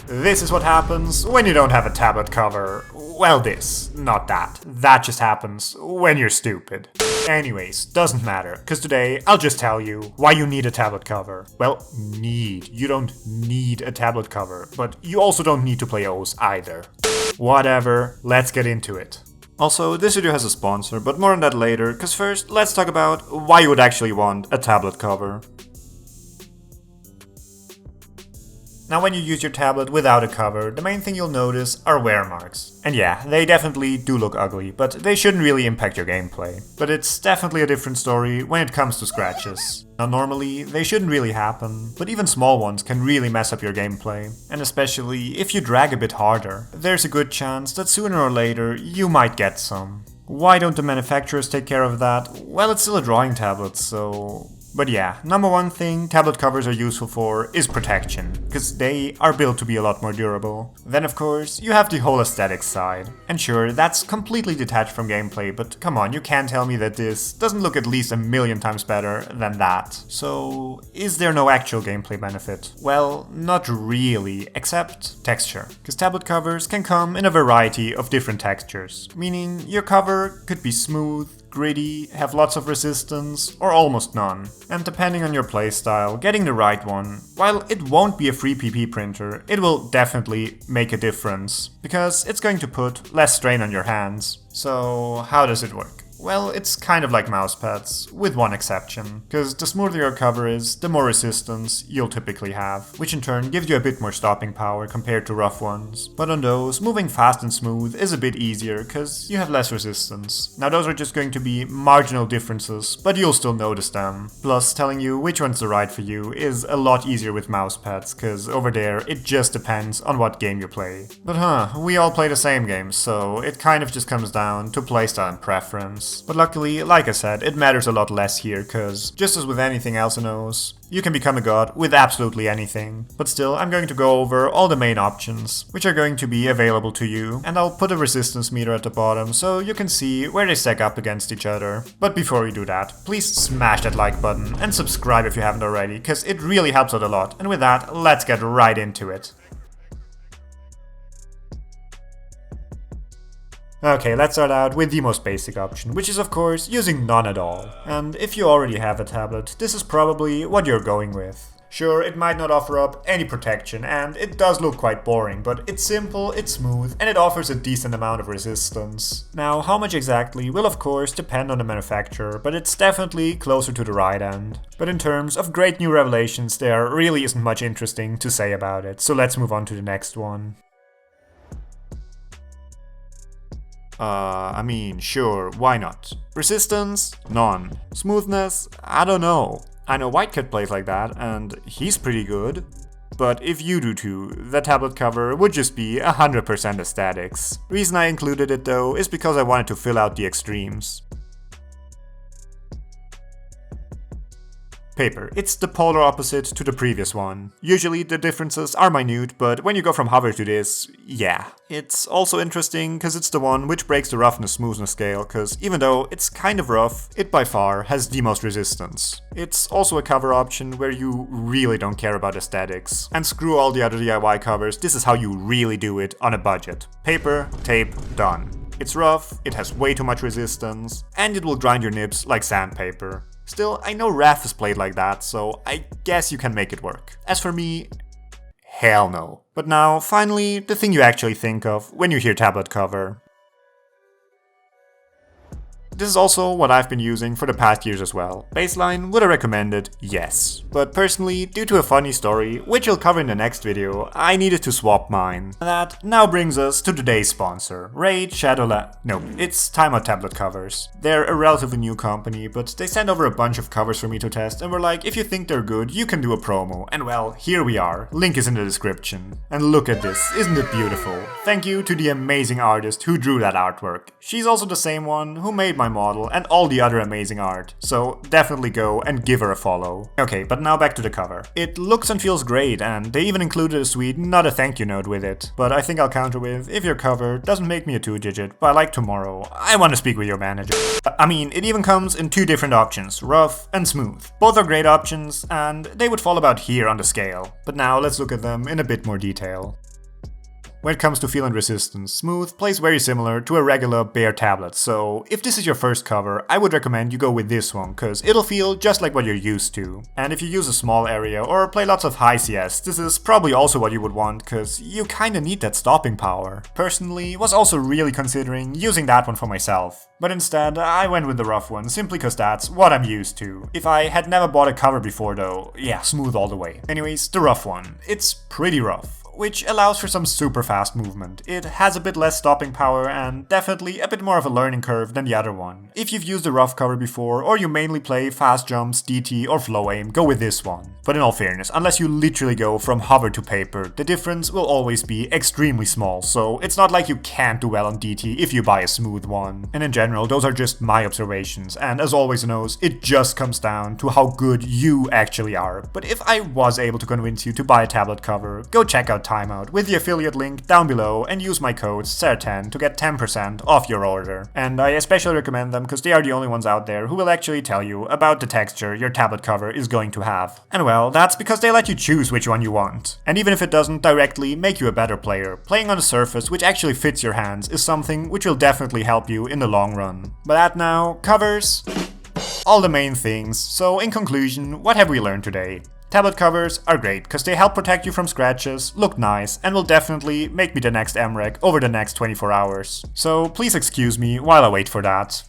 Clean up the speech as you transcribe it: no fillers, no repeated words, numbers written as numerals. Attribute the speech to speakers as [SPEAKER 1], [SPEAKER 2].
[SPEAKER 1] This is what happens when you don't have a tablet cover. Well, this, not that. That just happens when you're stupid. Anyways, doesn't matter, because today I'll just tell you why you need a tablet cover. Well, need. You don't need a tablet cover, but you also don't need to play OS either. Whatever, let's get into it. Also, this video has a sponsor, but more on that later, because first, let's talk about why you would actually want a tablet cover. Now, when you use your tablet without a cover, the main thing you'll notice are wear marks. And yeah, they definitely do look ugly, but they shouldn't really impact your gameplay. But it's definitely a different story when it comes to scratches. Now normally, they shouldn't really happen, but even small ones can really mess up your gameplay. And especially if you drag a bit harder, there's a good chance that sooner or later you might get some. Why don't the manufacturers take care of that? Well, it's still a drawing tablet, so... But yeah, number one thing tablet covers are useful for is protection, because they are built to be a lot more durable. Then of course, you have the whole aesthetics side. And sure, that's completely detached from gameplay, but come on, you can't tell me that this doesn't look at least a million times better than that. So, is there no actual gameplay benefit? Well, not really, except texture. Because tablet covers can come in a variety of different textures, meaning your cover could be smooth, gritty, have lots of resistance, or almost none. And depending on your playstyle, getting the right one, while it won't be a free PP printer, it will definitely make a difference, because it's going to put less strain on your hands. So how does it work? Well, it's kind of like mousepads, with one exception, because the smoother your cover is, the more resistance you'll typically have, which in turn gives you a bit more stopping power compared to rough ones. But on those, moving fast and smooth is a bit easier, because you have less resistance. Now those are just going to be marginal differences, but you'll still notice them. Plus, telling you which one's the right for you is a lot easier with mousepads, because over there, it just depends on what game you play. But we all play the same games, so it kind of just comes down to playstyle and preference. But luckily, like I said, it matters a lot less here, cause just as with anything else in OS, you can become a god with absolutely anything. But still, I'm going to go over all the main options, which are going to be available to you, and I'll put a resistance meter at the bottom so you can see where they stack up against each other. But before we do that, please smash that like button and subscribe if you haven't already, cause it really helps out a lot. And with that, let's get right into it. Okay, let's start out with the most basic option, which is of course using none at all. And if you already have a tablet, this is probably what you're going with. Sure, it might not offer up any protection, and it does look quite boring, but it's simple, it's smooth, and it offers a decent amount of resistance. Now, how much exactly will of course depend on the manufacturer, but it's definitely closer to the right end. But in terms of great new revelations, there really isn't much interesting to say about it, so let's move on to the next one. Sure, why not? Resistance? None. Smoothness? I don't know. I know Whitecat plays like that, and he's pretty good. But if you do too, the tablet cover would just be 100% aesthetics. Reason I included it though is because I wanted to fill out the extremes. Paper. It's the polar opposite to the previous one. Usually the differences are minute, but when you go from hover to this, yeah. It's also interesting because it's the one which breaks the roughness smoothness scale, because even though it's kind of rough, it by far has the most resistance. It's also a cover option where you really don't care about aesthetics. And screw all the other DIY covers, this is how you really do it on a budget. Paper, tape, done. It's rough, it has way too much resistance, and it will grind your nibs like sandpaper. Still, I know Raph is played like that, so I guess you can make it work. As for me, hell no. But now, finally, the thing you actually think of when you hear tablet cover. This is also what I've been using for the past years as well. Baseline, would I recommend it? Yes. But personally, due to a funny story, which I'll cover in the next video, I needed to swap mine. That now brings us to today's sponsor, Raid No, it's Timeout tablet covers. They're a relatively new company, but they sent over a bunch of covers for me to test and were like, if you think they're good, you can do a promo. And well, here we are. Link is in the description. And look at this, isn't it beautiful? Thank you to the amazing artist who drew that artwork. She's also the same one who made my model and all the other amazing art, so definitely go and give her a follow. Okay, but now back to the cover. It looks and feels great, and they even included a sweet not a thank you note with it, but I think I'll counter with, if your cover doesn't make me a 2-digit by like tomorrow, I want to speak with your manager. I mean, it even comes in two different options, rough and smooth. Both are great options, and they would fall about here on the scale. But now let's look at them in a bit more detail. When it comes to feel and resistance, Smooth plays very similar to a regular bare tablet, so if this is your first cover, I would recommend you go with this one, cause it'll feel just like what you're used to. And if you use a small area or play lots of high CS, this is probably also what you would want, cause you kinda need that stopping power. Personally, was also really considering using that one for myself, but instead I went with the rough one, simply cause that's what I'm used to. If I had never bought a cover before though, yeah, Smooth all the way. Anyways, the rough one. It's pretty rough, which allows for some super fast movement. It has a bit less stopping power and definitely a bit more of a learning curve than the other one. If you've used a rough cover before, or you mainly play fast jumps, DT or flow aim, go with this one. But in all fairness, unless you literally go from hover to paper, the difference will always be extremely small, so it's not like you can't do well on DT if you buy a Smooth one. And in general, those are just my observations, and as always knows, it just comes down to how good you actually are. But if I was able to convince you to buy a tablet cover, go check out Timeout with the affiliate link down below and use my code SAR10 to get 10% off your order. And I especially recommend them because they are the only ones out there who will actually tell you about the texture your tablet cover is going to have. And well, that's because they let you choose which one you want. And even if it doesn't directly make you a better player, playing on a surface which actually fits your hands is something which will definitely help you in the long run. But that now covers all the main things. So in conclusion, what have we learned today? Tablet covers are great because they help protect you from scratches, look nice, and will definitely make me the next MREC over the next 24 hours. So please excuse me while I wait for that.